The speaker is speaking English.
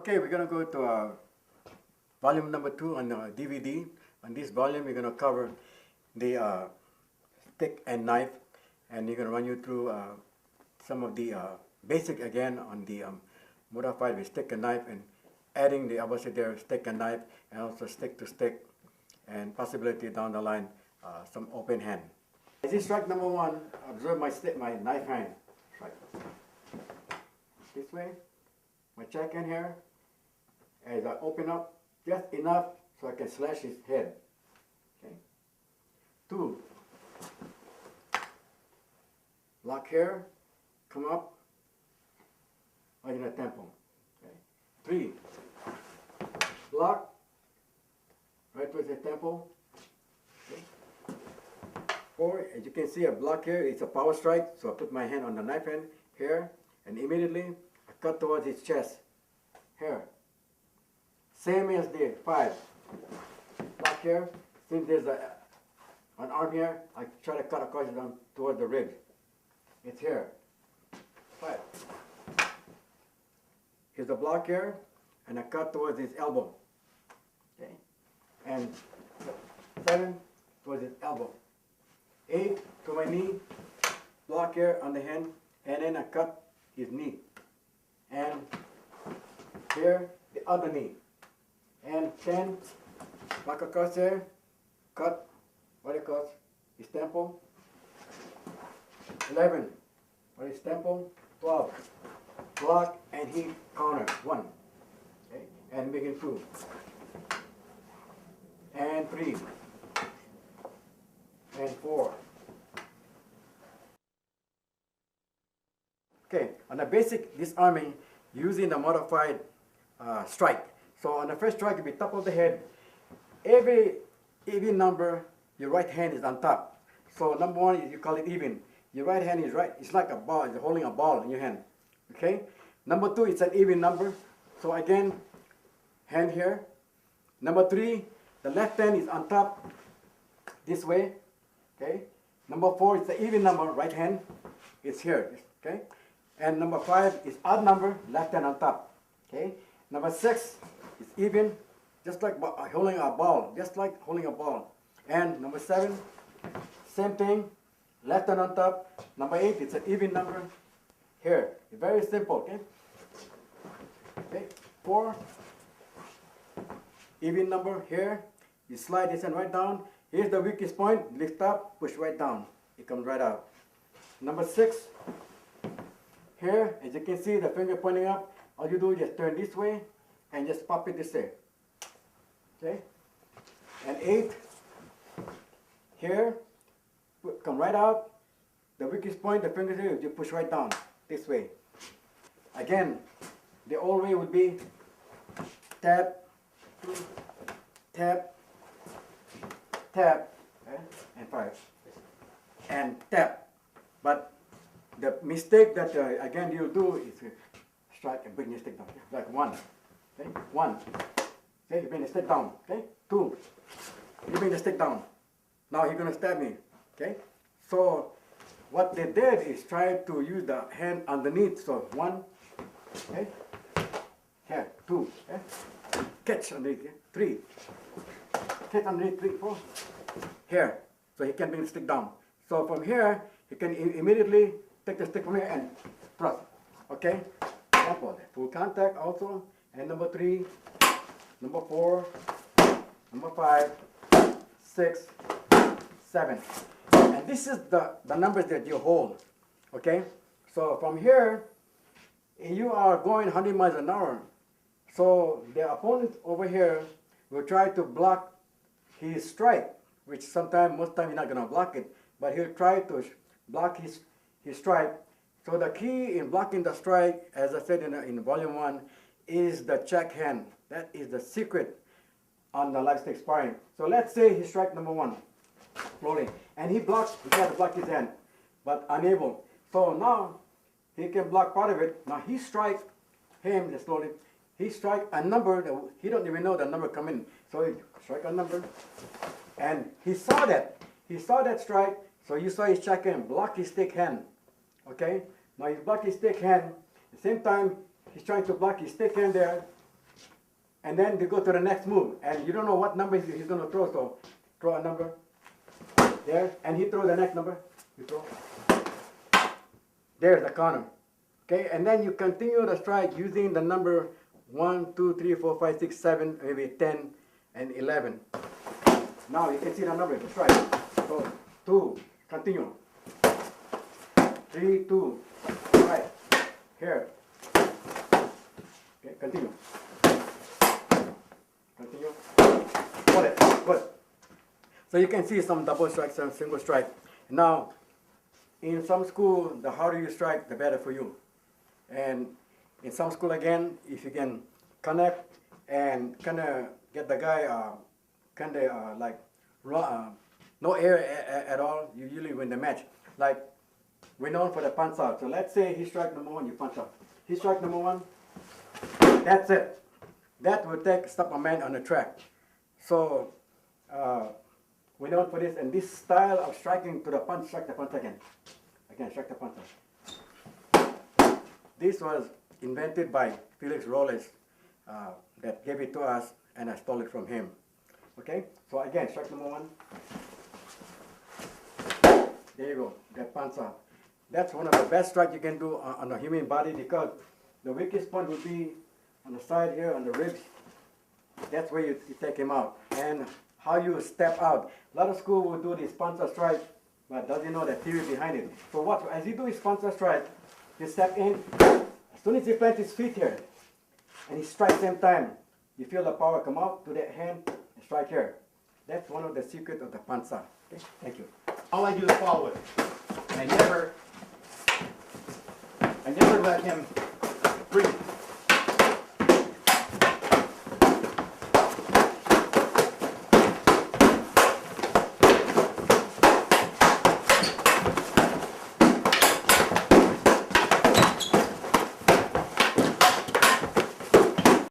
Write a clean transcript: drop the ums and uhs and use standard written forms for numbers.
Okay, we're going to go to volume number 2 on the DVD. On this volume, we're going to cover the stick and knife, and we're going to run you through some of the basic again on the modified with stick and knife, and adding the opposite there, stick and knife, and also stick to stick, and possibility down the line some open hand. This strike number 1, observe my knife hand strike. This way, my check hand here, as I open up just enough so I can slash his head. Okay. 2, lock here, come up right in the temple. Okay. 3, lock right towards the temple. Okay. 4, as you can see, a block here, it's a power strike, so I put my hand on the knife hand here, and immediately I cut towards his chest here. Same as the 5, block here. Since there's an arm here, I try to cut across it down towards the ribs. It's here. 5. Here's the block here, and I cut towards his elbow. Okay, and 7 towards his elbow. 8 to my knee, block here on the hand, and then I cut his knee. And here, the other knee. And 10, back across there, cut right across his temple. 11, right his temple. 12, block, and he counter 1. Okay, and make it 2. And 3. And 4. Okay, on the basic disarming using the modified strike. So on the first strike, it'll be top of the head. Every even number, your right hand is on top. So number 1 is, you call it even. Your right hand is right. It's like a ball. You're holding a ball in your hand. Okay. Number 2, it's an even number. So again, hand here. Number 3, the left hand is on top this way. Okay. Number 4, it's an even number. Right hand is here. Okay. And number 5 is odd number. Left hand on top. Okay. Number 6 is even, just like holding a ball. Just like holding a ball. And number 7, same thing. Left hand on top. Number 8, it's an even number here. Very simple, okay? Okay. 4, even number here. You slide this hand right down. Here's the weakest point. Lift up, push right down. It comes right out. Number 6, here, as you can see, the finger pointing up. All you do is just turn this way and just pop it this way. Okay? And 8, here, come right out. The weakest point, the fingers here, you push right down this way. Again, the old way would be tap, tap, tap, okay? And 5, and tap. But the mistake that again you'll do is strike and bring your stick down, like 1. Okay, 1. Okay, you bring the stick down. Okay, 2. You bring the stick down. Now he's gonna stab me. Okay, so what they did is try to use the hand underneath. So 1, okay, here 2, okay, catch underneath. Okay? 3, catch underneath. 3, 4, here. So he can bring the stick down. So from here he can immediately take the stick from here and thrust. Okay, full contact also. And number 3, number 4, number 5, 6, 7. And this is the numbers that you hold. Okay? So from here, you are going 100 miles an hour. So the opponent over here will try to block his strike, which sometimes, most time, you're not going to block it, but he'll try to block his strike. So the key in blocking the strike, as I said in volume 1, is the check hand. That is the secret on the live stick sparring. So let's say he strike number 1, rolling, and he blocks. He tries to block his hand, but unable. So now he can block part of it. Now he strikes him just slowly. He strike a number that he don't even know the number come in. So he strike a number, and he saw that. He saw that strike. So you saw his check hand, block his stick hand. Okay. Now he blocked his stick hand. At the same time, he's trying to block his stick hand there. and then you go to the next move, and you don't know what number he's going to throw, so throw a number there, and he throw the next number, you throw. There's the counter. Okay, and then you continue the strike using the number 1, 2, 3, 4, 5, 6, 7, maybe 10, and 11. Now you can see the number, the strike. So 2, continue. 3, 2, right, here. Okay, continue. Continue. Hold it, good. So you can see some double strike, some single strike. Now, in some school, the harder you strike, the better for you. And in some school again, if you can connect and kind of get the guy kind of like no air at all, you usually win the match. Like we're known for the punch out. So let's say he strike number 1, you punch out. He strike number 1, that's it. That will stop a man on the track. So we're known for this, and this style of striking to the punch, strike the punch again. Again, strike the punch. This was invented by Felix Robles that gave it to us, and I stole it from him. Okay, so again, strike number 1. There you go, that punch out. That's one of the best strikes you can do on the human body, because the weakest point would be on the side here, on the ribs. That's where you take him out. And how you step out. A lot of school will do this punch or strike, but doesn't know the theory behind it. So what, as you do his punch or strike, you step in, as soon as he plants his feet here, and he strikes same time, you feel the power come out to that hand and strike here. That's one of the secrets of the panza. Okay, thank you. All I do is follow it. And I never let him breathe.